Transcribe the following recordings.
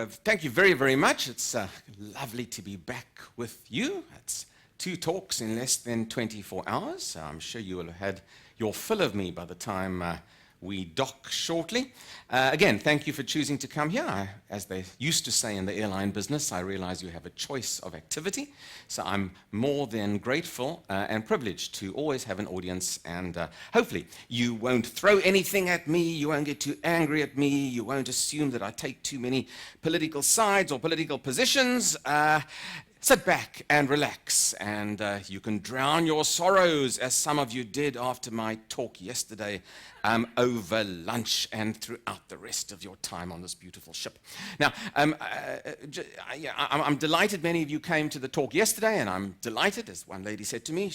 thank you very, very much. It's lovely to be back with you. It's 2 talks in less than 24 hours. So I'm sure you will have had your fill of me by the time we dock shortly. Again, thank you for choosing to come here. As they used to say in the airline business, I realize you have a choice of activity. So I'm more than grateful and privileged to always have an audience. And hopefully you won't throw anything at me. You won't get too angry at me. You won't assume that I take too many political sides or political positions. Sit back and relax, and you can drown your sorrows, as some of you did after my talk yesterday, over lunch and throughout the rest of your time on this beautiful ship. Now, I'm delighted many of you came to the talk yesterday, and I'm delighted, as one lady said to me,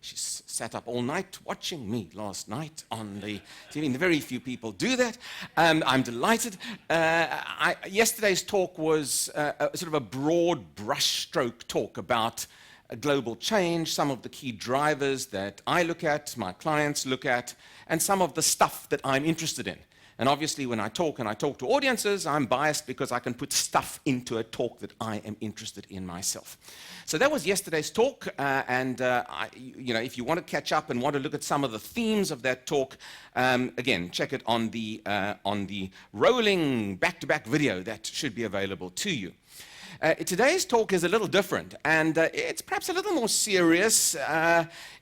she sat up all night watching me last night on the TV. Very few people do that. I'm delighted. Yesterday's talk was sort of a broad brushstroke talk about global change, some of the key drivers that I look at, my clients look at, and some of the stuff that I'm interested in. And obviously, when I talk to audiences, I'm biased because I can put stuff into a talk that I am interested in myself. So that was yesterday's talk, if you want to catch up and want to look at some of the themes of that talk, again, check it on the rolling back-to-back video that should be available to you. Today's talk is a little different, and it's perhaps a little more serious.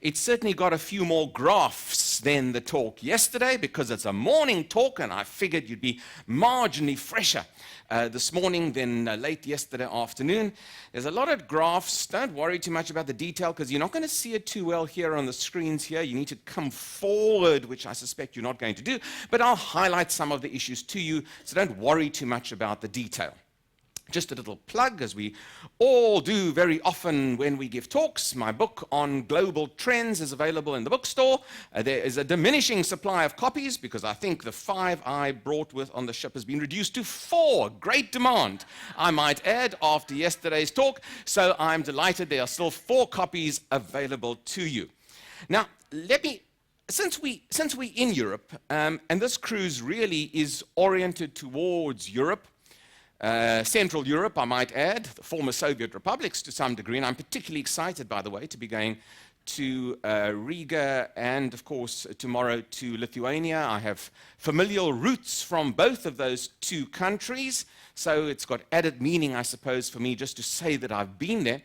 It's certainly got a few more graphs than the talk yesterday because it's a morning talk, and I figured you'd be marginally fresher this morning than late yesterday afternoon. There's a lot of graphs. Don't worry too much about the detail because you're not going to see it too well here on the screens here. You need to come forward, which I suspect you're not going to do, but I'll highlight some of the issues to you, so don't worry too much about the detail. Just a little plug, as we all do very often when we give talks. My book on global trends is available in the bookstore. There is a diminishing supply of copies because I think the 5 I brought with on the ship has been reduced to 4. Great demand, I might add, after yesterday's talk. So I'm delighted there are still 4 copies available to you. Now, since we're in Europe, and this cruise really is oriented towards Europe, Central Europe, I might add, the former Soviet republics to some degree, and I'm particularly excited, by the way, to be going to Riga and, of course, tomorrow to Lithuania. I have familial roots from both of those 2 countries, so it's got added meaning, I suppose, for me just to say that I've been there.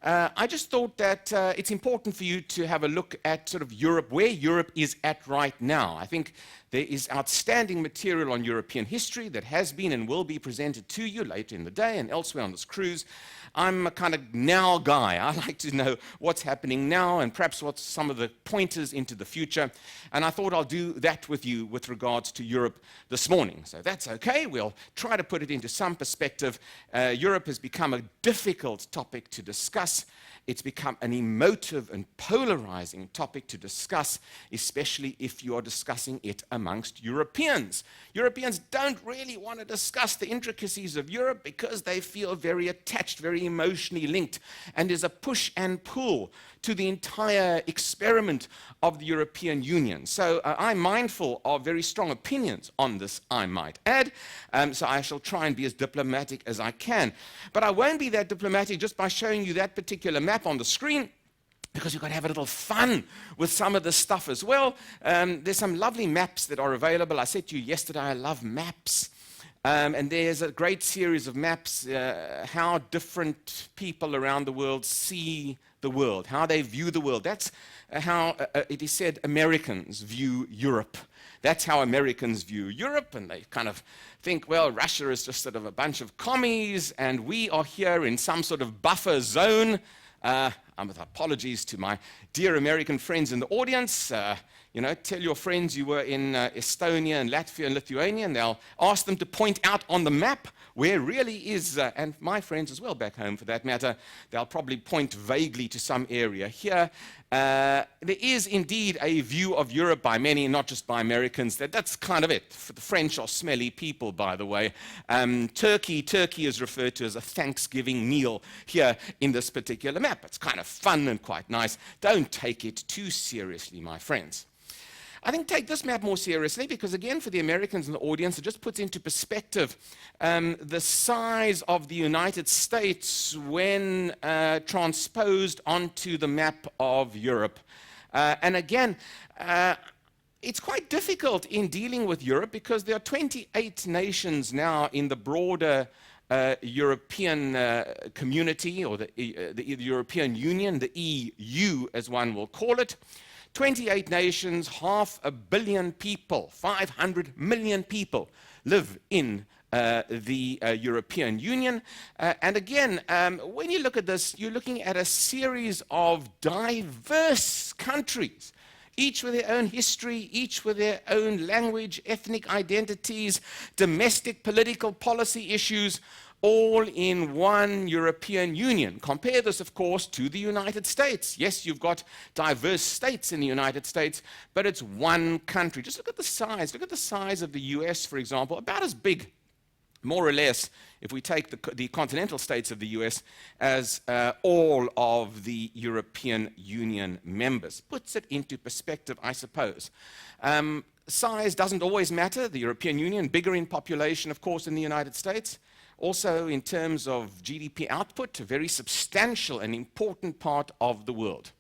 I just thought that it's important for you to have a look at sort of Europe, where Europe is at right now. I think there is outstanding material on European history that has been and will be presented to you later in the day and elsewhere on this cruise. I'm a kind of now guy. I like to know what's happening now and perhaps what's some of the pointers into the future. And I thought I'll do that with you with regards to Europe this morning. So that's okay. We'll try to put it into some perspective. Europe has become a difficult topic to discuss. It's become an emotive and polarizing topic to discuss, especially if you are discussing it amongst Europeans. Europeans don't really want to discuss the intricacies of Europe because they feel very attached, very emotionally linked, and there's a push and pull to the entire experiment of the European Union. So I'm mindful of very strong opinions on this, I might add, so I shall try and be as diplomatic as I can. But I won't be that diplomatic just by showing you that particular map on the screen, because you've got to have a little fun with some of this stuff as well. There's some lovely maps that are available. I said to you yesterday, I love maps. And there's a great series of maps, how different people around the world see the world, how they view the world. That's how it is said Americans view Europe. That's how Americans view Europe, and they kind of think, well, Russia is just sort of a bunch of commies, and we are here in some sort of buffer zone. With apologies to my dear American friends in the audience. Tell your friends you were in Estonia and Latvia and Lithuania, and they'll ask them to point out on the map where really is, and my friends as well back home for that matter, they'll probably point vaguely to some area here. There is indeed a view of Europe by many, not just by Americans, that's kind of it. For the French are smelly people, by the way. Turkey is referred to as a Thanksgiving meal here in this particular map. It's kind of fun and quite nice. Don't take it too seriously, my friends. I think take this map more seriously because, again, for the Americans in the audience, it just puts into perspective the size of the United States when transposed onto the map of Europe. And again, it's quite difficult in dealing with Europe because there are 28 nations now in the broader European community, or the European Union, the EU as one will call it. 28 nations, 500 million people, 500 million people live in the European Union. And again, when you look at this, you're looking at a series of diverse countries, each with their own history, each with their own language, ethnic identities, domestic political policy issues, all in one European Union. Compare this, of course, to the United States. Yes, you've got diverse states in the United States, but it's one country. Just look at the size. Look at the size of the US, for example, about as big, more or less, if we take the continental states of the US as all of the European Union members. Puts it into perspective, I suppose. Size doesn't always matter. The European Union, bigger in population, of course, than the United States. Also, in terms of GDP output, a very substantial and important part of the world.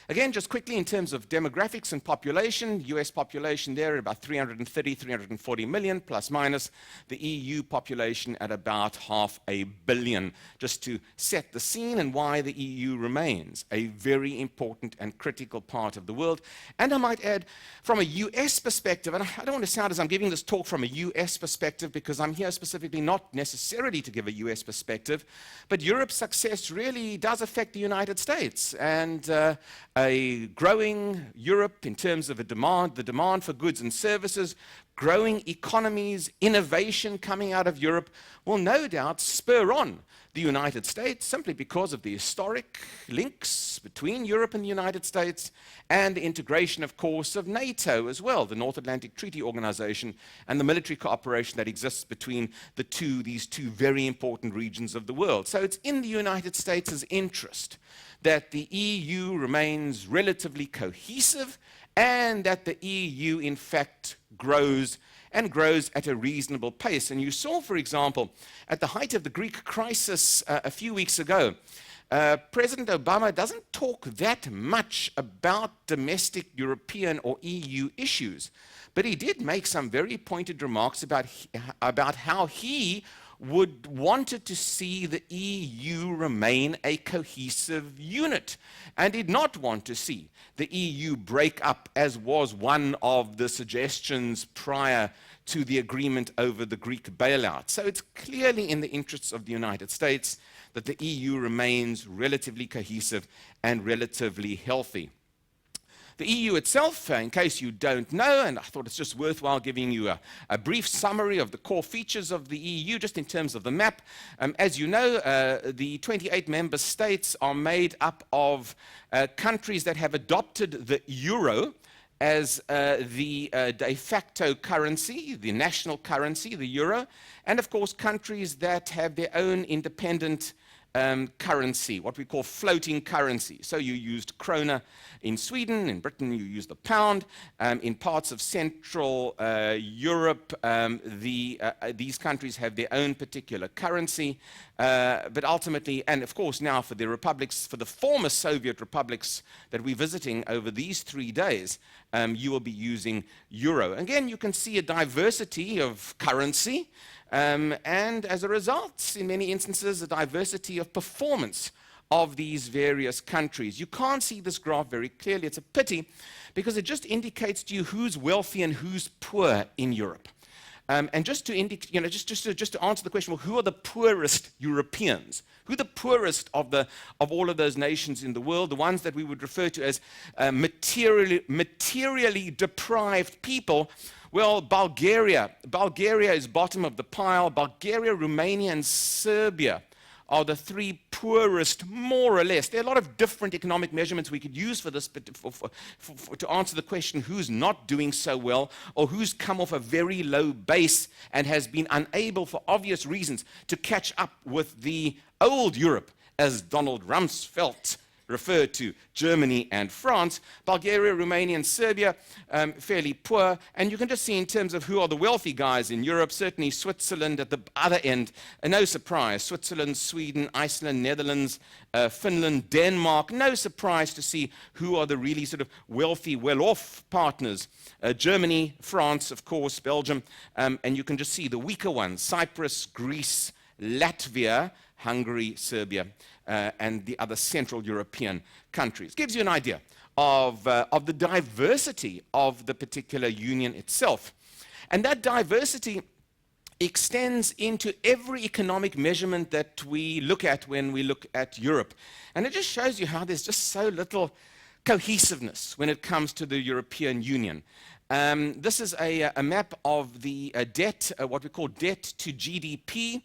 Again, just quickly, in terms of demographics and population, US population there at about 330, 340 million, plus minus. The EU population at about 500 million, just to set the scene and why the EU remains a very important and critical part of the world. And I might add, from a US perspective, and I don't want to sound as I'm giving this talk from a US perspective, because I'm here specifically not necessarily to give a US perspective, but Europe's success really does affect the United States. And a growing Europe in terms of the demand for goods and services, growing economies, innovation coming out of Europe will no doubt spur on the United States simply because of the historic links between Europe and the United States and the integration, of course, of NATO as well, the North Atlantic Treaty Organization, and the military cooperation that exists between these two very important regions of the world. So it's in the United States' interest that the EU remains relatively cohesive and that the EU, in fact, grows and grows at a reasonable pace. And you saw, for example, at the height of the Greek crisis a few weeks ago, President Obama doesn't talk that much about domestic European or EU issues, but he did make some very pointed remarks about how he wanted to see the EU remain a cohesive unit and did not want to see the EU break up, as was one of the suggestions prior to the agreement over the Greek bailout. So it's clearly in the interests of the United States that the EU remains relatively cohesive and relatively healthy. The EU itself, in case you don't know, and I thought it's just worthwhile giving you a brief summary of the core features of the EU, just in terms of the map. As you know, the 28 member states are made up of countries that have adopted the euro as the de facto currency, the national currency, the euro, and of course countries that have their own independent currency, what we call floating currency. So you used krona in Sweden, in Britain you use the pound, in parts of Central Europe these countries have their own particular currency, but ultimately, and of course now for the republics, for the former Soviet republics that we're visiting over these 3 days, you will be using euro. Again, you can see a diversity of currency, and as a result, in many instances, a diversity of performance of these various countries. You can't see this graph very clearly. It's a pity because it just indicates to you who's wealthy and who's poor in Europe. And just to indicate, just to answer the question, well, who are the poorest Europeans? Who are the poorest of all of those nations in the world? The ones that we would refer to as materially deprived people. Well, Bulgaria is bottom of the pile. Bulgaria, Romania, and Serbia are the 3 poorest, more or less. There are a lot of different economic measurements we could use for this, but to answer the question who's not doing so well or who's come off a very low base and has been unable, for obvious reasons, to catch up with the old Europe, as Donald Rumsfeld refer to Germany and France. Bulgaria, Romania, and Serbia, fairly poor. And you can just see in terms of who are the wealthy guys in Europe, certainly Switzerland at the other end. No surprise, Switzerland, Sweden, Iceland, Netherlands, Finland, Denmark. No surprise to see who are the really sort of wealthy, well-off partners. Germany, France, of course, Belgium. And you can just see the weaker ones, Cyprus, Greece, Latvia, Hungary, Serbia, and the other Central European countries. Gives you an idea of the diversity of the particular union itself. And that diversity extends into every economic measurement that we look at when we look at Europe. And it just shows you how there's just so little cohesiveness when it comes to the European Union. This is a map of the debt, what we call debt to GDP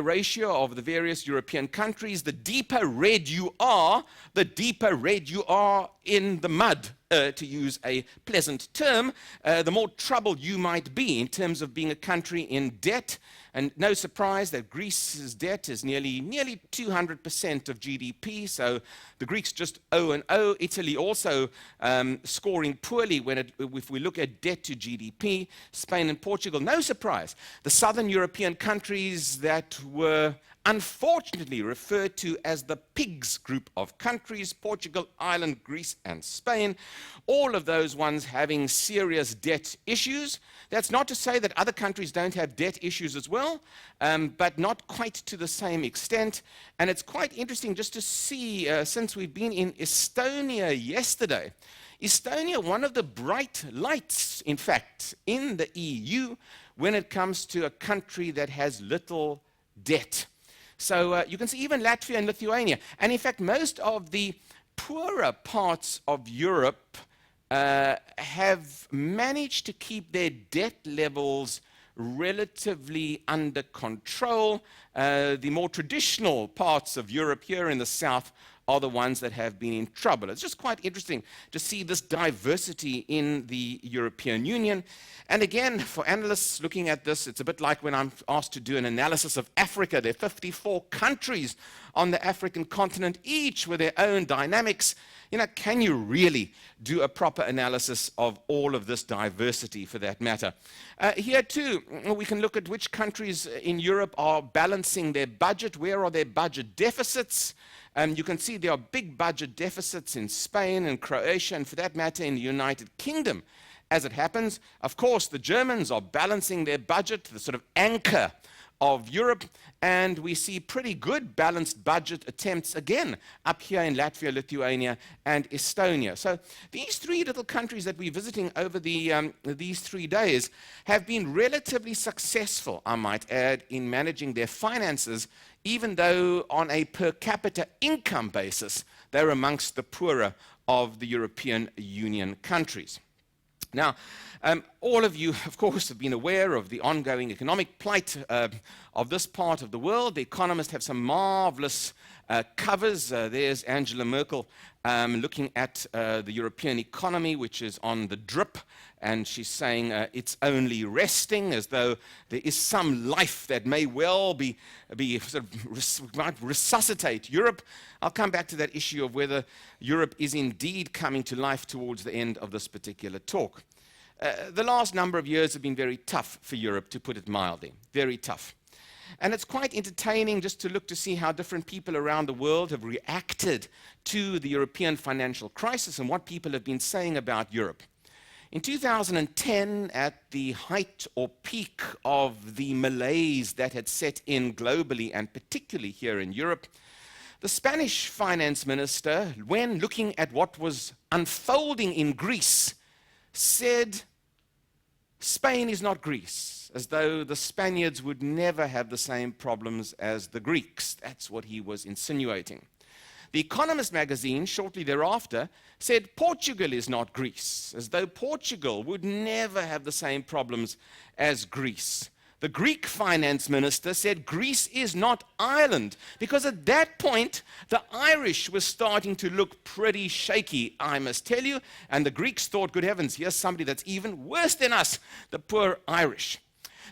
ratio of the various European countries. The deeper red you are, the deeper red you are in the mud, to use a pleasant term, the more trouble you might be in terms of being a country in debt. And no surprise that Greece's debt is nearly 200% of GDP, so the Greeks just owe and owe. Italy also scoring poorly if we look at debt to GDP. Spain and Portugal, no surprise. The southern European countries that were unfortunately referred to as the pigs group of countries, Portugal, Ireland, Greece, and Spain, all of those ones having serious debt issues. That's not to say that other countries don't have debt issues as well, but not quite to the same extent. And it's quite interesting just to see, since we've been in Estonia yesterday, Estonia, one of the bright lights, in fact, in the EU when it comes to a country that has little debt. So you can see even Latvia and Lithuania. And in fact, most of the poorer parts of Europe have managed to keep their debt levels relatively under control. The more traditional parts of Europe here in the south are the ones that have been in trouble. It's just quite interesting to see this diversity in the European Union. And again, for analysts looking at this, it's a bit like when I'm asked to do an analysis of Africa. There are 54 countries on the African continent, each with their own dynamics. You know, can you really do a proper analysis of all of this diversity for that matter? Here too, we can look at which countries in Europe are balancing their budget. Where are their budget deficits? You can see there are big budget deficits in Spain and Croatia, and for that matter in the United Kingdom. As it happens, of course, the Germans are balancing their budget, the sort of anchor of Europe, and we see pretty good balanced budget attempts again up here in Latvia, Lithuania, and Estonia. So these three little countries that we're visiting over these 3 days have been relatively successful, I might add, in managing their finances, even though on a per capita income basis, they're amongst the poorer of the European Union countries. Now, all of you, of course, have been aware of the ongoing economic plight of this part of the world. The Economist have some marvelous covers. There's Angela Merkel looking at the European economy, which is on the drip, and she's saying it's only resting, as though there is some life that may well be sort of might resuscitate Europe. I'll come back to that issue of whether Europe is indeed coming to life towards the end of this particular talk. The last number of years have been very tough for Europe, to put it mildly, very tough. And it's quite entertaining just to look to see how different people around the world have reacted to the European financial crisis and what people have been saying about Europe. In 2010, at the height or peak of the malaise that had set in globally and particularly here in Europe, the Spanish finance minister, when looking at what was unfolding in Greece, said, Spain is not Greece, as though the Spaniards would never have the same problems as the Greeks. That's what he was insinuating. The Economist magazine, shortly thereafter, said Portugal is not Greece, as though Portugal would never have the same problems as Greece. The Greek finance minister said Greece is not Ireland, because at that point, the Irish were starting to look pretty shaky, I must tell you, and the Greeks thought, good heavens, here's somebody that's even worse than us, the poor Irish.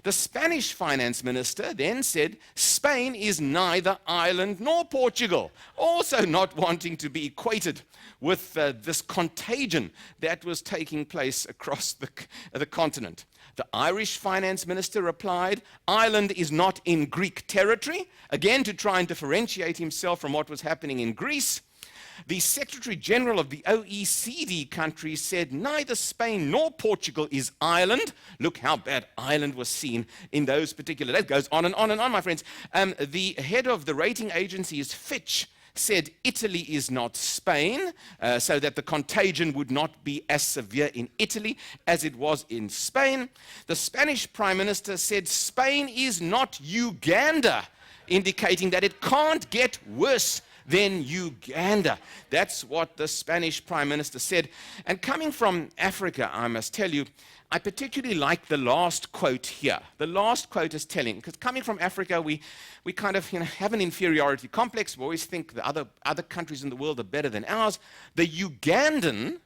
The Spanish finance minister then said Spain is neither Ireland nor Portugal, also not wanting to be equated with this contagion that was taking place across the continent. The Irish finance minister replied, Ireland is not in Greek territory, again to try and differentiate himself from what was happening in Greece. The Secretary General of the OECD countries said neither Spain nor Portugal is Ireland. Look how bad Ireland was seen in those particular. That goes on and on and on, my friends. The head of the rating agency is Fitch, said Italy is not Spain, so that the contagion would not be as severe in Italy as it was in Spain. The Spanish Prime Minister said Spain is not Uganda, indicating that it can't get worse than Uganda. That's what the Spanish Prime Minister said. And coming from Africa, I must tell you, I particularly like the last quote here. The last quote is telling, because coming from Africa, we kind of have an inferiority complex. We always think the other countries in the world are better than ours. The Ugandan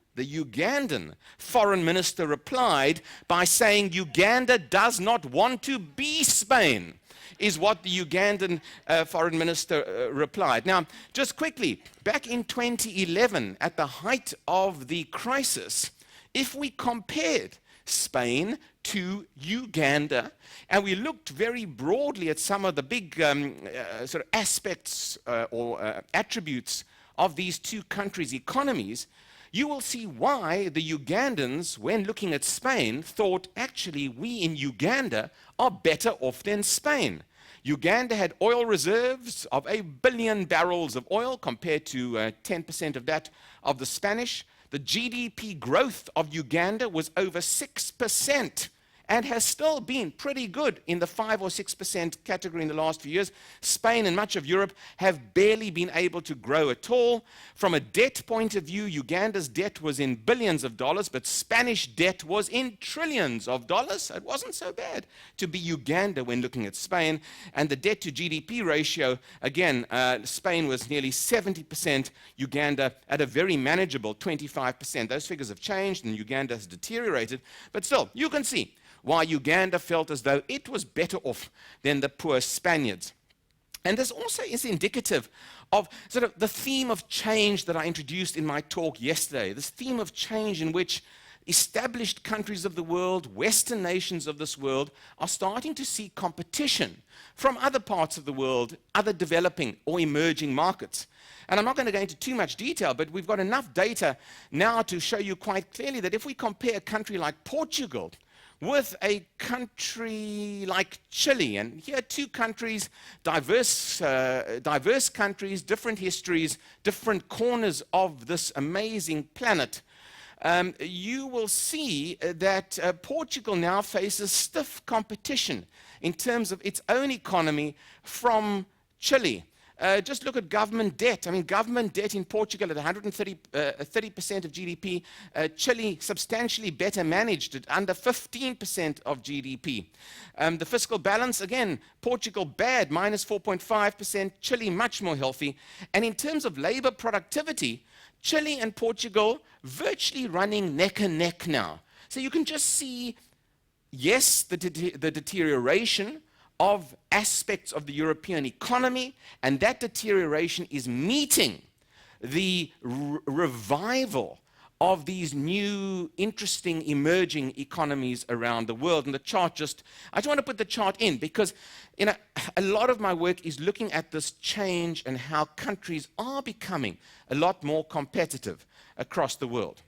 foreign minister replied by saying Uganda does not want to be Spain, is what the Ugandan foreign minister replied. Now, just quickly, back in 2011, at the height of the crisis, if we compared Spain to Uganda, and we looked very broadly at some of the big sort of aspects or attributes of these two countries' economies, you will see why the Ugandans, when looking at Spain, thought actually we in Uganda are better off than Spain. Uganda had oil reserves of 1 billion barrels of oil compared to 10% of that of the Spanish. The GDP growth of Uganda was over 6% and has still been pretty good in the 5 or 6% category in the last few years. Spain and much of Europe have barely been able to grow at all. From a debt point of view, Uganda's debt was in billions of dollars, but Spanish debt was in trillions of dollars. So it wasn't so bad to be Uganda when looking at Spain. And the debt to GDP ratio, again, Spain was nearly 70%, Uganda at a very manageable 25%. Those figures have changed and Uganda has deteriorated, but still, you can see why Uganda felt as though it was better off than the poor Spaniards. And this also is indicative of sort of the theme of change that I introduced in my talk yesterday, this theme of change in which established countries of the world, Western nations of this world, are starting to see competition from other parts of the world, other developing or emerging markets. And I'm not going to go into too much detail, but we've got enough data now to show you quite clearly that if we compare a country like Portugal with a country like Chile, and here two countries, diverse countries, different histories, different corners of this amazing planet, you will see that Portugal now faces stiff competition in terms of its own economy from Chile. Just look at government debt. I mean, government debt in Portugal at 30% of GDP. Chile substantially better managed at under 15% of GDP. The fiscal balance, again, Portugal bad, minus 4.5%. Chile much more healthy. And in terms of labor productivity, Chile and Portugal virtually running neck and neck now. So you can just see, yes, the deterioration of aspects of the European economy, and that deterioration is meeting the revival of these new, interesting, emerging economies around the world. And the chart I just want to put the chart in because a lot of my work is looking at this change and how countries are becoming a lot more competitive across the world.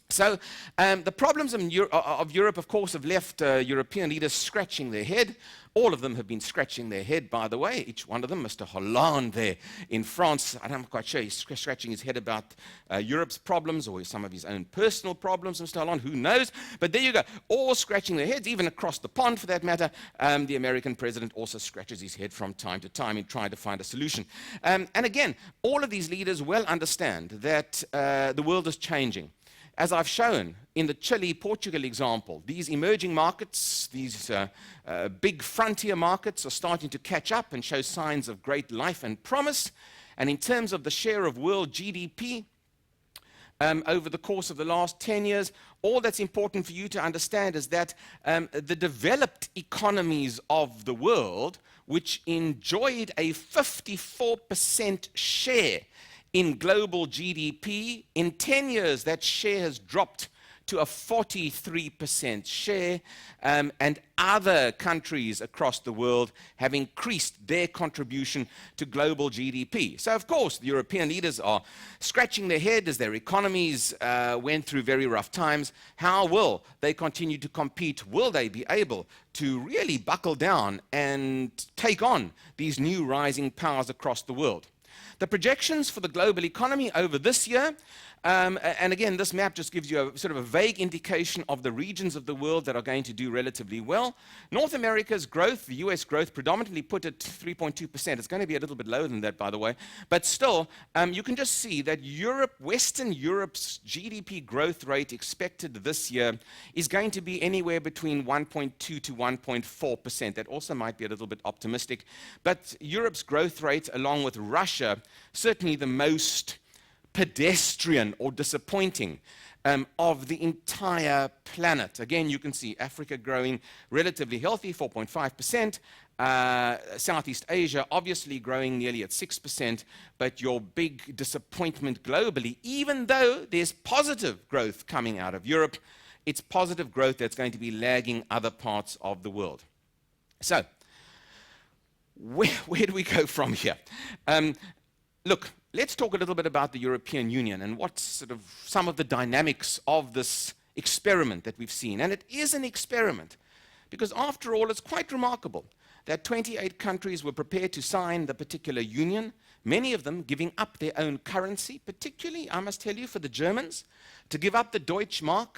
So the problems of Europe, of course, have left European leaders scratching their head. All of them have been scratching their head, by the way. Each one of them, Mr. Hollande there in France, I'm not quite sure he's scratching his head about Europe's problems or some of his own personal problems, Mr. Hollande, who knows? But there you go, all scratching their heads, even across the pond for that matter. The American president also scratches his head from time to time in trying to find a solution. And again, all of these leaders well understand that the world is changing. As I've shown in the Chile-Portugal example, these emerging markets, these big frontier markets are starting to catch up and show signs of great life and promise. And in terms of the share of world GDP, over the course of the last 10 years, all that's important for you to understand is that the developed economies of the world, which enjoyed a 54% share in global GDP, in 10 years that share has dropped to a 43% share, and other countries across the world have increased their contribution to global GDP. So, of course, the European leaders are scratching their head as their economies went through very rough times. How will they continue to compete? Will they be able to really buckle down and take on these new rising powers across the world? The projections for the global economy over this year, and again, this map just gives you a sort of a vague indication of the regions of the world that are going to do relatively well. North America's growth, the US growth, predominantly put at 3.2%. It's going to be a little bit lower than that, by the way. But still, you can just see that Europe, Western Europe's GDP growth rate expected this year is going to be anywhere between 1.2 to 1.4%. That also might be a little bit optimistic. But Europe's growth rate, along with Russia, certainly the most pedestrian or disappointing of the entire planet. Again, you can see Africa growing relatively healthy, 4.5%. Southeast Asia obviously growing nearly at 6%, but your big disappointment globally, even though there's positive growth coming out of Europe, it's positive growth that's going to be lagging other parts of the world. So, where do we go from here? Look, let's talk a little bit about the European Union and what's sort of some of the dynamics of this experiment that we've seen. And it is an experiment because, after all, it's quite remarkable that 28 countries were prepared to sign the particular union, many of them giving up their own currency, particularly, I must tell you, for the Germans, to give up the Deutschmark,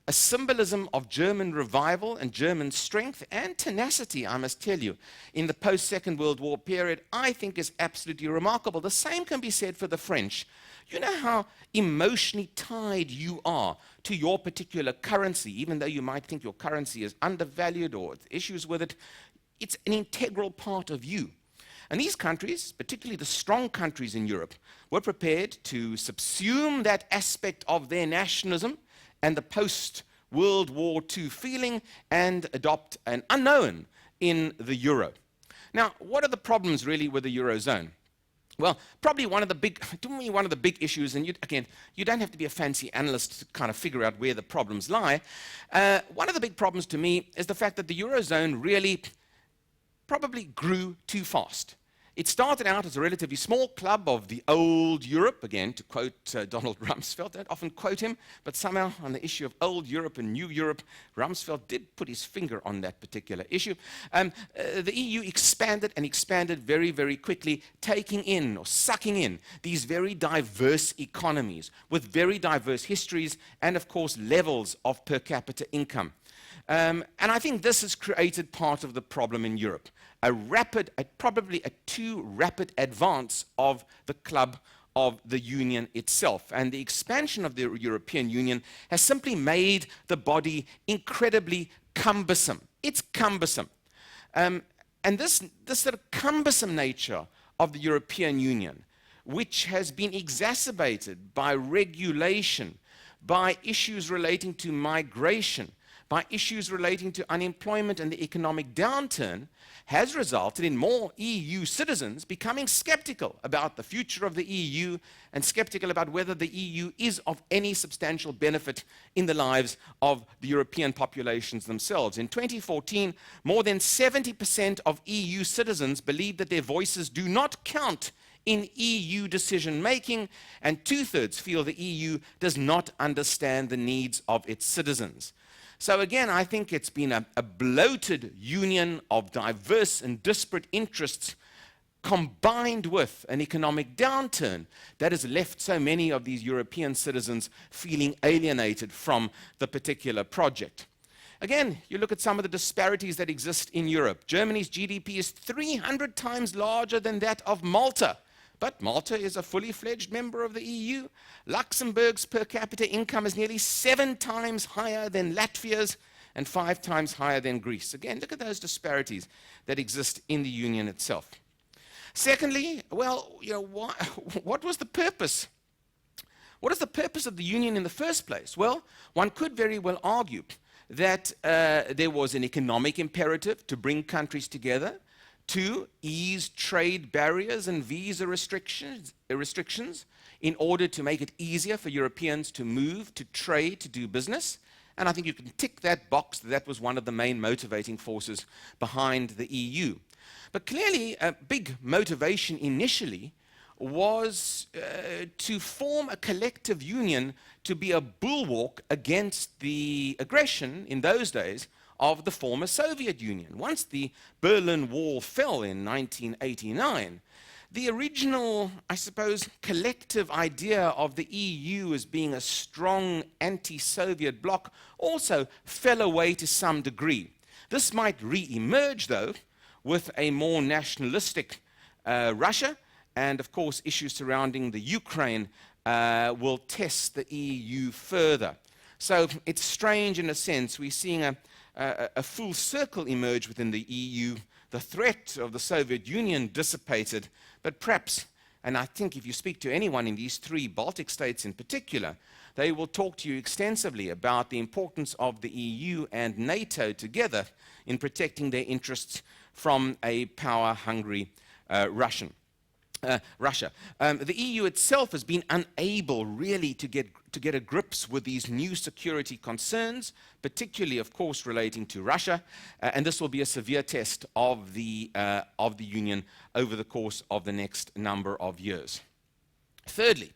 a symbolism of German revival and German strength and tenacity, I must tell you, in the post-Second World War period, I think is absolutely remarkable. The same can be said for the French. You know how emotionally tied you are to your particular currency, even though you might think your currency is undervalued or issues with it. It's an integral part of you. And these countries, particularly the strong countries in Europe, were prepared to subsume that aspect of their nationalism and the post-World War II feeling and adopt an unknown in the euro. Now, what are the problems really with the Eurozone? Well, probably one of the big issues, and you don't have to be a fancy analyst to kind of figure out where the problems lie. One of the big problems to me is the fact that the Eurozone really probably grew too fast. It started out as a relatively small club of the old Europe, again, to quote Donald Rumsfeld. I don't often quote him, but somehow on the issue of old Europe and new Europe, Rumsfeld did put his finger on that particular issue. The EU expanded and expanded very, very quickly, taking in or sucking in these very diverse economies with very diverse histories and, of course, levels of per capita income. And I think this has created part of the problem in Europe. Probably a too rapid advance of the club of the Union itself. And the expansion of the European Union has simply made the body incredibly cumbersome. It's cumbersome. And this sort of cumbersome nature of the European Union, which has been exacerbated by regulation, by issues relating to migration, by issues relating to unemployment and the economic downturn, has resulted in more EU citizens becoming skeptical about the future of the EU and skeptical about whether the EU is of any substantial benefit in the lives of the European populations themselves. In 2014, more than 70% of EU citizens believe that their voices do not count in EU decision-making, and 2/3 feel the EU does not understand the needs of its citizens. So again, I think it's been a bloated union of diverse and disparate interests combined with an economic downturn that has left so many of these European citizens feeling alienated from the particular project. Again, you look at some of the disparities that exist in Europe. Germany's GDP is 300 times larger than that of Malta. But Malta is a fully fledged member of the EU. Luxembourg's per capita income is nearly 7 times higher than Latvia's and 5 times higher than Greece. Again, look at those disparities that exist in the Union itself. Secondly, well, what was the purpose? What is the purpose of the Union in the first place? Well, one could very well argue that there was an economic imperative to bring countries together, to ease trade barriers and visa restrictions in order to make it easier for Europeans to move, to trade, to do business. And I think you can tick that box. That was one of the main motivating forces behind the EU. But clearly, a big motivation initially was to form a collective union to be a bulwark against the aggression in those days of the former Soviet Union. Once the Berlin Wall fell in 1989, the original, I suppose, collective idea of the EU as being a strong anti-Soviet bloc also fell away to some degree. This might re-emerge, though, with a more nationalistic Russia, and of course issues surrounding the Ukraine will test the EU further. So it's strange in a sense. We're seeing a full circle emerge within the EU. The threat of the Soviet Union dissipated, but perhaps, and I think if you speak to anyone in these three Baltic states in particular, they will talk to you extensively about the importance of the EU and NATO together in protecting their interests from a power-hungry Russia. The EU itself has been unable really to get a grips with these new security concerns, particularly, of course, relating to Russia, and this will be a severe test of the Union over the course of the next number of years. Thirdly,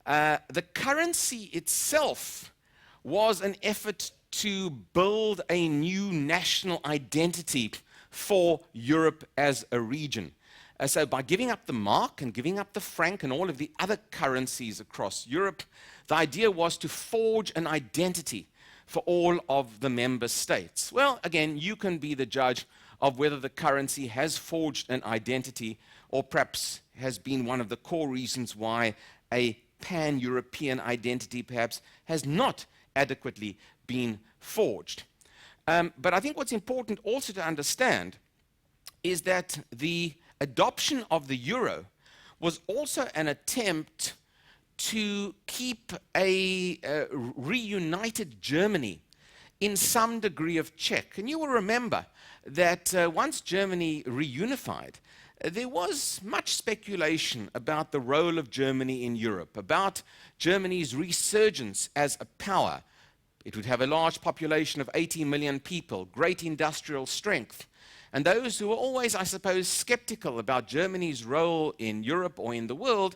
the currency itself was an effort to build a new national identity for Europe as a region. So by giving up the mark and giving up the franc and all of the other currencies across Europe, the idea was to forge an identity for all of the member states. Well, again, you can be the judge of whether the currency has forged an identity or perhaps has been one of the core reasons why a pan-European identity perhaps has not adequately been forged. But I think what's important also to understand is that the adoption of the euro was also an attempt to keep a reunited Germany in some degree of check. And you will remember that once Germany reunified, there was much speculation about the role of Germany in Europe, about Germany's resurgence as a power. It would have a large population of 80 million people, great industrial strength. And those who were always, I suppose, skeptical about Germany's role in Europe or in the world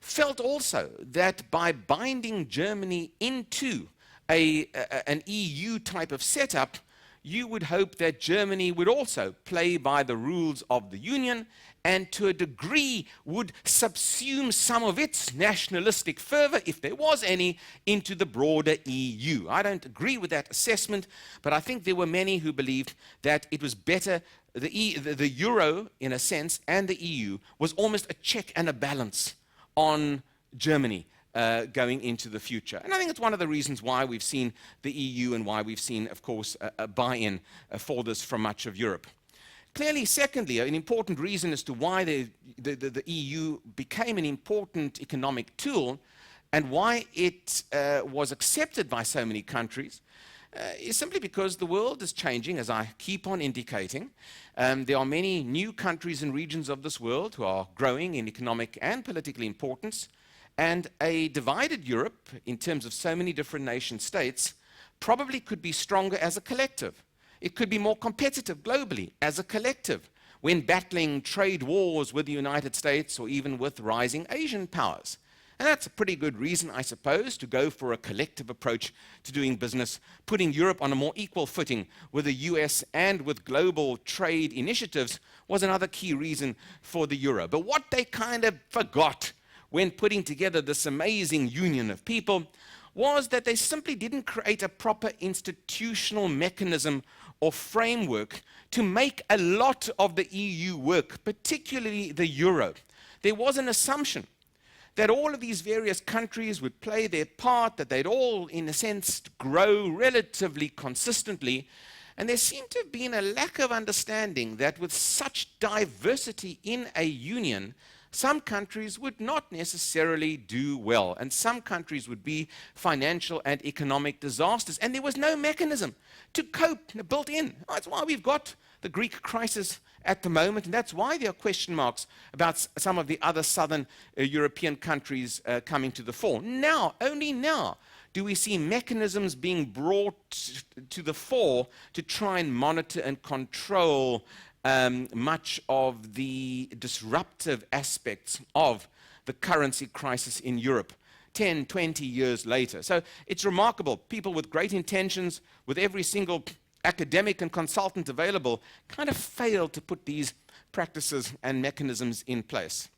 felt also that by binding Germany into an EU type of setup, you would hope that Germany would also play by the rules of the Union and to a degree would subsume some of its nationalistic fervor, if there was any, into the broader EU. I don't agree with that assessment, but I think there were many who believed that it was better, the euro, in a sense, and the EU was almost a check and a balance on Germany going into the future. And I think it's one of the reasons why we've seen the EU and why we've seen, of course, a buy-in for this from much of Europe. Clearly, secondly, an important reason as to why the EU became an important economic tool and why it was accepted by so many countries is simply because the world is changing, as I keep on indicating. There are many new countries and regions of this world who are growing in economic and political importance, and a divided Europe, in terms of so many different nation states, probably could be stronger as a collective. It could be more competitive globally as a collective when battling trade wars with the United States or even with rising Asian powers. And that's a pretty good reason, I suppose, to go for a collective approach to doing business, putting Europe on a more equal footing with the US and with global trade initiatives was another key reason for the euro. But what they kind of forgot when putting together this amazing union of people was that they simply didn't create a proper institutional mechanism or framework to make a lot of the EU work, particularly the euro. There was an assumption that all of these various countries would play their part, that they'd all, in a sense, grow relatively consistently, and there seemed to have been a lack of understanding that with such diversity in a union, some countries would not necessarily do well, and some countries would be financial and economic disasters, and there was no mechanism to cope built in. That's why we've got the Greek crisis at the moment, and that's why there are question marks about some of the other southern European countries coming to the fore. Now, only now, do we see mechanisms being brought to the fore to try and monitor and control much of the disruptive aspects of the currency crisis in Europe 10, 20 years later. So it's remarkable. People with great intentions, with every single academic and consultant available, kind of failed to put these practices and mechanisms in place.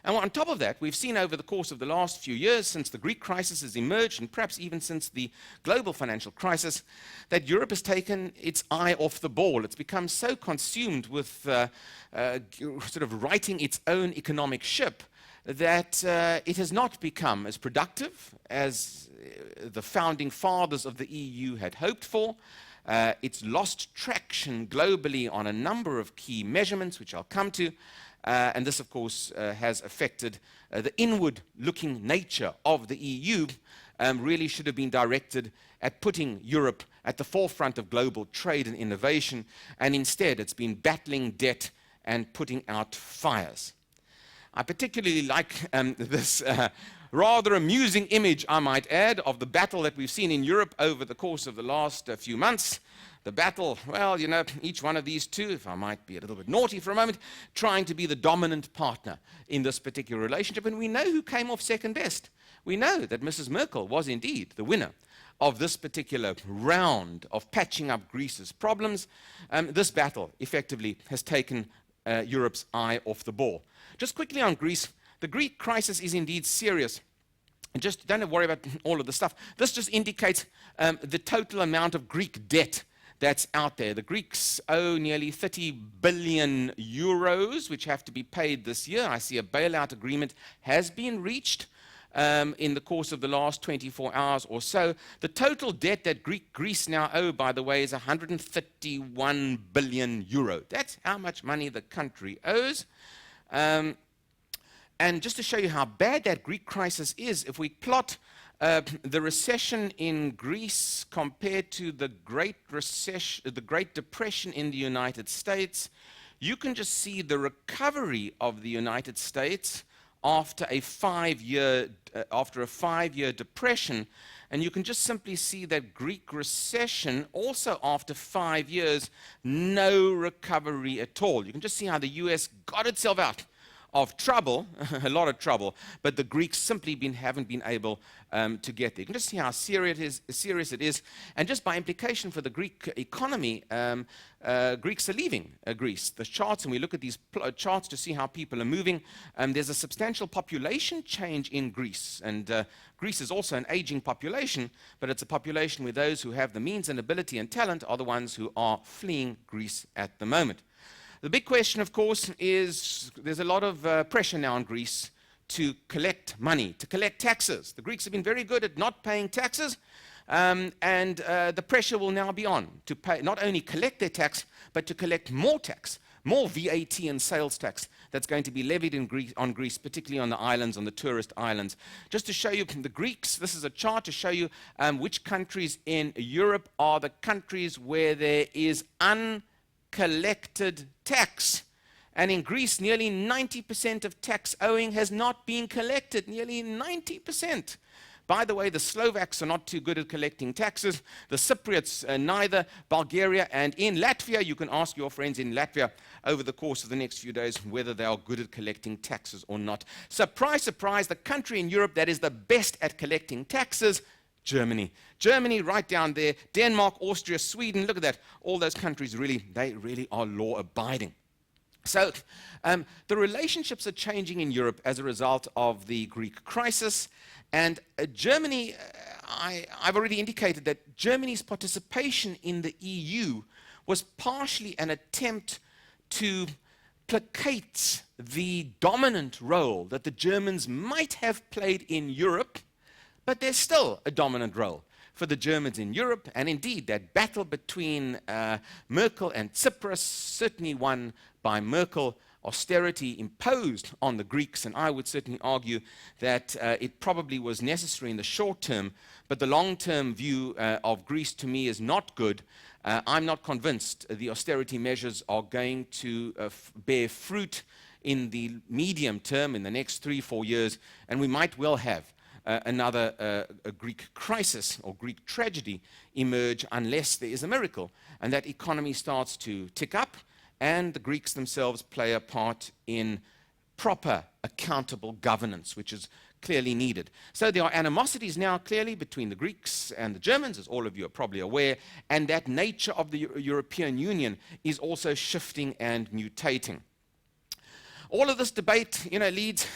And on top of that, we've seen over the course of the last few years, since the Greek crisis has emerged, and perhaps even since the global financial crisis, that Europe has taken its eye off the ball. It's become so consumed with sort of writing its own economic ship that it has not become as productive as the founding fathers of the EU had hoped for. It's lost traction globally on a number of key measurements, which I'll come to. And this, of course, has affected the inward-looking nature of the EU. Really should have been directed at putting Europe at the forefront of global trade and innovation, and instead it's been battling debt and putting out fires. I particularly like this rather amusing image, I might add, of the battle that we've seen in Europe over the course of the last few months. The battle, well, you know, each one of these two, if I might be a little bit naughty for a moment, trying to be the dominant partner in this particular relationship. And we know who came off second best. We know that Mrs. Merkel was indeed the winner of this particular round of patching up Greece's problems. This battle effectively has taken Europe's eye off the ball. Just quickly on Greece, the Greek crisis is indeed serious. And just don't worry about all of the stuff. This just indicates the total amount of Greek debt that's out there. The Greeks owe nearly 30 billion euros, which have to be paid this year. I see a bailout agreement has been reached in the course of the last 24 hours or so. The total debt that Greece now owe, by the way, is 131 billion euro. That's how much money the country owes. And just to show you how bad that Greek crisis is, if we plot the recession in Greece compared to the Great Depression in the United States, you can just see the recovery of the United States after a five-year depression, and you can just simply see that Greek recession also after 5 years, no recovery at all. You can just see how the US got itself out of trouble, a lot of trouble, but the Greeks simply haven't been able to get there. You can just see how serious it is, and just by implication for the Greek economy, Greeks are leaving Greece. The charts, and we look at these charts to see how people are moving, there's a substantial population change in Greece, and Greece is also an aging population, but it's a population where those who have the means and ability and talent are the ones who are fleeing Greece at the moment. The big question, of course, is there's a lot of pressure now on Greece to collect money, to collect taxes. The Greeks have been very good at not paying taxes, and the pressure will now be on to pay, not only collect their tax, but to collect more tax, more VAT and sales tax that's going to be levied on Greece, particularly on the islands, on the tourist islands. Just to show you the Greeks, this is a chart to show you which countries in Europe are the countries where there is uncollected tax. And in Greece, nearly 90% of tax owing has not been collected, nearly 90%. By the way, the Slovaks are not too good at collecting taxes. The Cypriots, neither. Bulgaria, and in Latvia, you can ask your friends in Latvia over the course of the next few days whether they are good at collecting taxes or not. Surprise, surprise, the country in Europe that is the best at collecting taxes, Germany. Germany right down there. Denmark, Austria, Sweden, look at that. All those countries they really are law-abiding. So the relationships are changing in Europe as a result of the Greek crisis. And Germany, I've already indicated that Germany's participation in the EU was partially an attempt to placate the dominant role that the Germans might have played in Europe, but there's still a dominant role for the Germans in Europe, and indeed that battle between Merkel and Tsipras, certainly won by Merkel, austerity imposed on the Greeks, and I would certainly argue that it probably was necessary in the short term, but the long-term view of Greece to me is not good. I'm not convinced the austerity measures are going to bear fruit in the medium term, in the next 3-4 years, and we might well have another a Greek crisis or Greek tragedy emerge unless there is a miracle, and that economy starts to tick up, and the Greeks themselves play a part in proper, accountable governance, which is clearly needed. So there are animosities now clearly between the Greeks and the Germans, as all of you are probably aware, and that nature of the European Union is also shifting and mutating. All of this debate, leads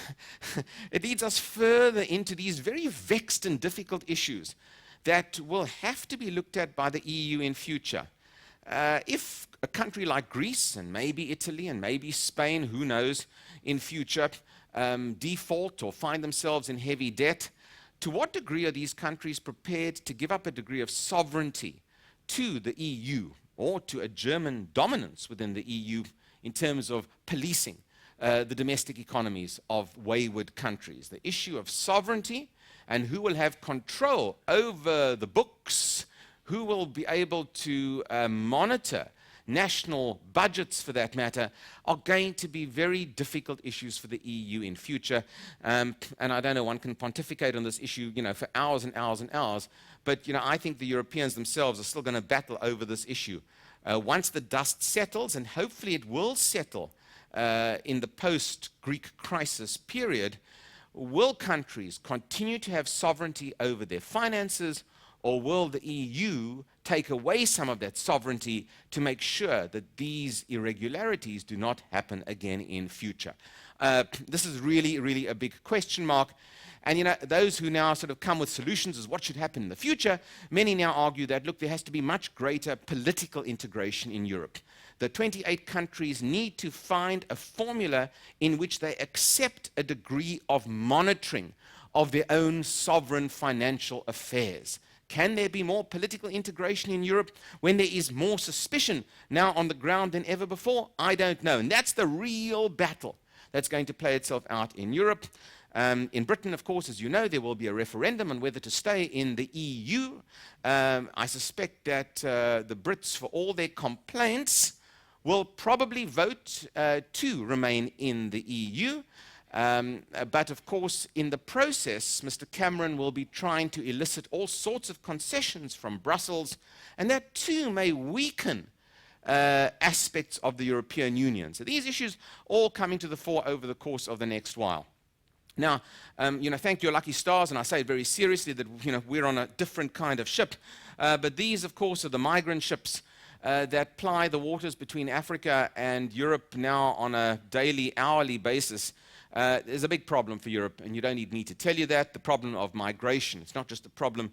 us further into these very vexed and difficult issues that will have to be looked at by the EU in future. If a country like Greece and maybe Italy and maybe Spain, who knows, in future default or find themselves in heavy debt, to what degree are these countries prepared to give up a degree of sovereignty to the EU or to a German dominance within the EU in terms of policing the domestic economies of wayward countries? The issue of sovereignty and who will have control over the books, who will be able to monitor national budgets, for that matter, are going to be very difficult issues for the EU in future. And I don't know, one can pontificate on this issue, for hours and hours and hours. But, I think the Europeans themselves are still going to battle over this issue. Once the dust settles, and hopefully it will settle in the post-Greek crisis period, will countries continue to have sovereignty over their finances, or will the EU take away some of that sovereignty to make sure that these irregularities do not happen again in future? This is really, really a big question mark. And those who now sort of come with solutions as what should happen in the future, many now argue that, look, there has to be much greater political integration in Europe. The 28 countries need to find a formula in which they accept a degree of monitoring of their own sovereign financial affairs. Can there be more political integration in Europe when there is more suspicion now on the ground than ever before? I don't know. And that's the real battle that's going to play itself out in Europe. In Britain, of course, as you know, there will be a referendum on whether to stay in the EU. I suspect that the Brits, for all their complaints, will probably vote to remain in the EU. But of course, in the process, Mr. Cameron will be trying to elicit all sorts of concessions from Brussels, and that too may weaken aspects of the European Union. So these issues all coming to the fore over the course of the next while. Now, thank your lucky stars, and I say it very seriously that we're on a different kind of ship. But these, of course, are the migrant ships that ply the waters between Africa and Europe now on a daily, hourly basis. There's a big problem for Europe, and you don't need me to tell you that, the problem of migration. It's not just a problem,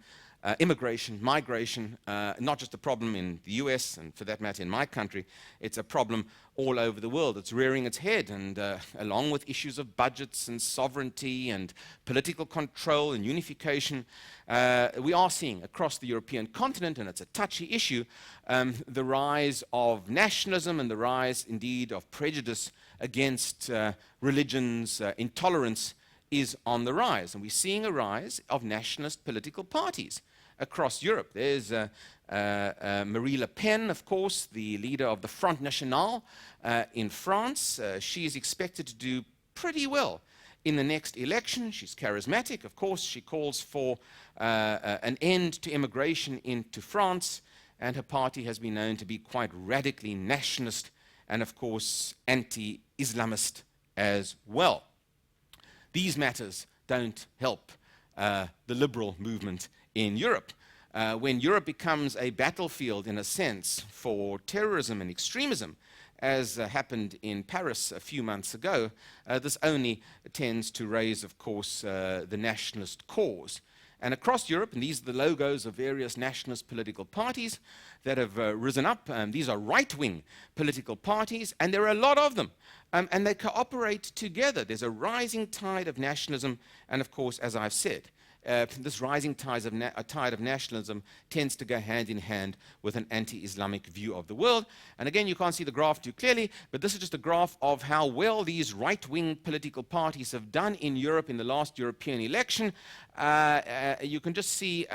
immigration, migration, not just a problem in the US, and for that matter in my country, it's a problem all over the world. It's rearing its head, and along with issues of budgets and sovereignty and political control and unification, we are seeing across the European continent, and it's a touchy issue, the rise of nationalism and the rise indeed of prejudice against religions. Intolerance is on the rise, and we're seeing a rise of nationalist political parties across Europe. There's Marie Le Pen, of course, the leader of the Front National in France. She is expected to do pretty well in the next election. She's charismatic, of course. She calls for an end to immigration into France, and her party has been known to be quite radically nationalist and, of course, anti-Islamist as well. These matters don't help the liberal movement in Europe. When Europe becomes a battlefield, in a sense, for terrorism and extremism, as happened in Paris a few months ago, this only tends to raise, of course, the nationalist cause. And across Europe, and these are the logos of various nationalist political parties that have risen up. These are right-wing political parties, and there are a lot of them. And they cooperate together. There's a rising tide of nationalism, and of course, as I've said, this rising tide of nationalism tends to go hand in hand with an anti-Islamic view of the world. And again, you can't see the graph too clearly, but this is just a graph of how well these right-wing political parties have done in Europe in the last European election. You can just see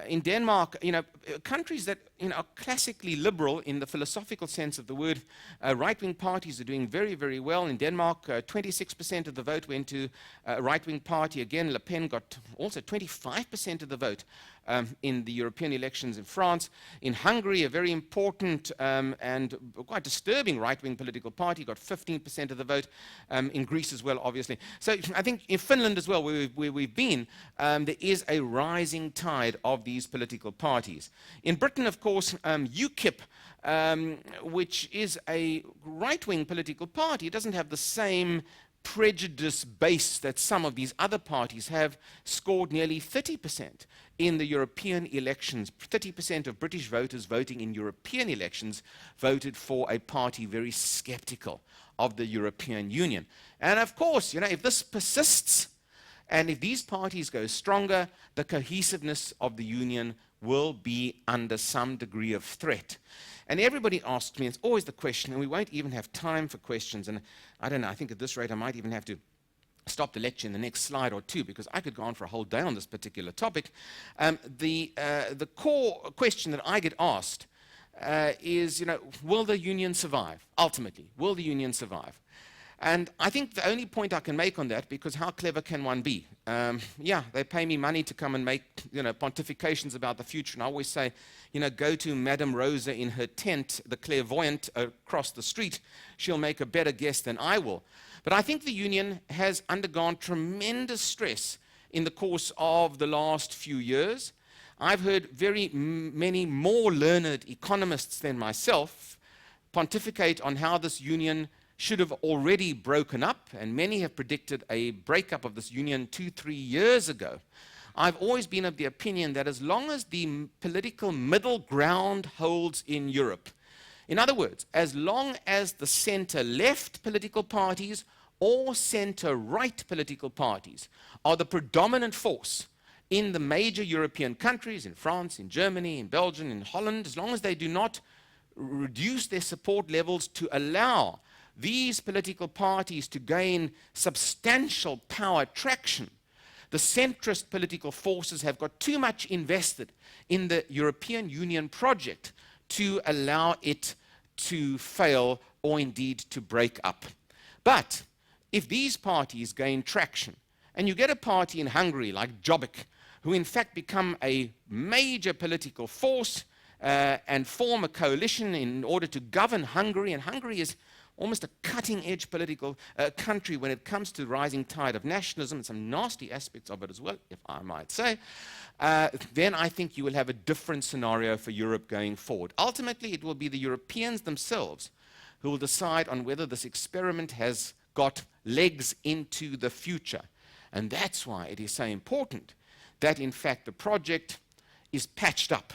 in Denmark, countries that are classically liberal in the philosophical sense of the word, right-wing parties are doing very, very well. In Denmark, 26% of the vote went to a right-wing party. Again, Le Pen got also 25% of the vote in the European elections in France. In Hungary, a very important and quite disturbing right-wing political party got 15% of the vote. In Greece as well, obviously. So I think in Finland as well, where we've been, there is a rising tide of these political parties. In Britain, of course, UKIP, which is a right-wing political party, it doesn't have the same prejudice base that some of these other parties have, scored nearly 30% in the European elections. 30% of British voters voting in European elections voted for a party very skeptical of the European Union. And of course, if this persists, and if these parties go stronger, the cohesiveness of the Union will be under some degree of threat. And everybody asks me, it's always the question, and we won't even have time for questions, and I don't know, I think at this rate I might even have to stop the lecture in the next slide or two, because I could go on for a whole day on this particular topic. The core question that I get asked is, will the Union survive? Ultimately, will the Union survive? And I think the only point I can make on that, because how clever can one be? They pay me money to come and make pontifications about the future, and I always say, go to Madame Rosa in her tent, the clairvoyant across the street. She'll make a better guess than I will. But I think the Union has undergone tremendous stress in the course of the last few years. I've heard very many more learned economists than myself pontificate on how this Union should have already broken up, and many have predicted a breakup of this Union 2-3 years ago. I've always been of the opinion that as long as the political middle ground holds in Europe, in other words, as long as the center-left political parties or center-right political parties are the predominant force in the major European countries, in France, in Germany, in Belgium, in Holland, as long as they do not reduce their support levels to allow these political parties to gain substantial power traction, the centrist political forces have got too much invested in the European Union project to allow it to fail or indeed to break up. But if these parties gain traction, and you get a party in Hungary like Jobbik, who in fact become a major political force and form a coalition in order to govern Hungary, and Hungary is almost a cutting-edge political country when it comes to the rising tide of nationalism, and some nasty aspects of it as well, if I might say, then I think you will have a different scenario for Europe going forward. Ultimately, it will be the Europeans themselves who will decide on whether this experiment has got legs into the future. And that's why it is so important that, in fact, the project is patched up.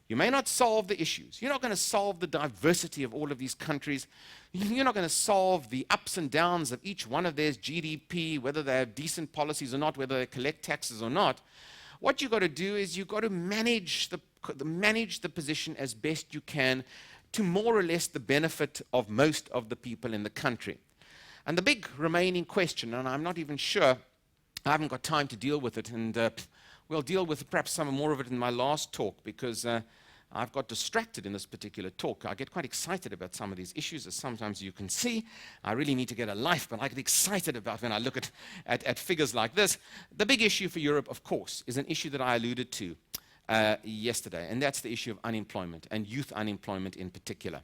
You may not solve the issues. You're not going to solve the diversity of all of these countries. You're not going to solve the ups and downs of each one of their GDP, whether they have decent policies or not, whether they collect taxes or not. What you've got to do is you've got to manage the position as best you can to more or less the benefit of most of the people in the country. And the big remaining question, and I'm not even sure, I haven't got time to deal with it, and we'll deal with perhaps some more of it in my last talk, because I've got distracted in this particular talk. I get quite excited about some of these issues, as sometimes you can see. I really need to get a life, but I get excited about when I look at figures like this. The big issue for Europe, of course, is an issue that I alluded to yesterday, and that's the issue of unemployment, and youth unemployment in particular.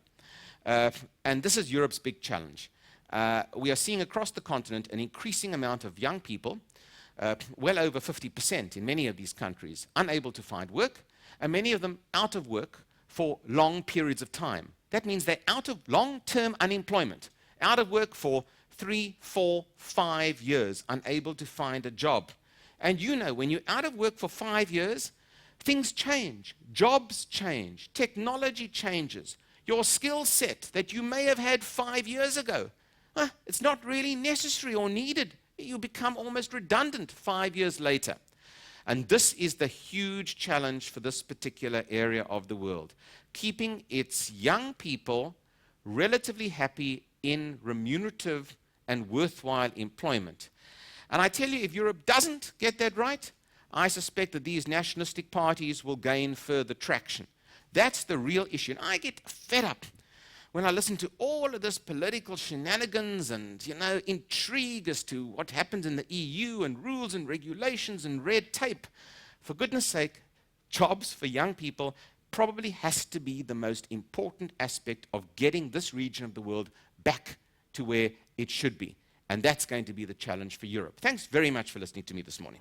And this is Europe's big challenge. We are seeing across the continent an increasing amount of young people, well over 50% in many of these countries, unable to find work, and many of them out of work for long periods of time. That means they're out of long-term unemployment, out of work for 3, 4, 5 years, unable to find a job. And when you're out of work for 5 years, things change, jobs change, technology changes. Your skill set that you may have had 5 years ago, it's not really necessary or needed. You become almost redundant 5 years later. And this is the huge challenge for this particular area of the world, keeping its young people relatively happy in remunerative and worthwhile employment. And I tell you, if Europe doesn't get that right, I suspect that these nationalistic parties will gain further traction. That's the real issue. And I get fed up when I listen to all of this political shenanigans and, intrigue as to what happens in the EU and rules and regulations and red tape. For goodness sake, jobs for young people probably has to be the most important aspect of getting this region of the world back to where it should be. And that's going to be the challenge for Europe. Thanks very much for listening to me this morning.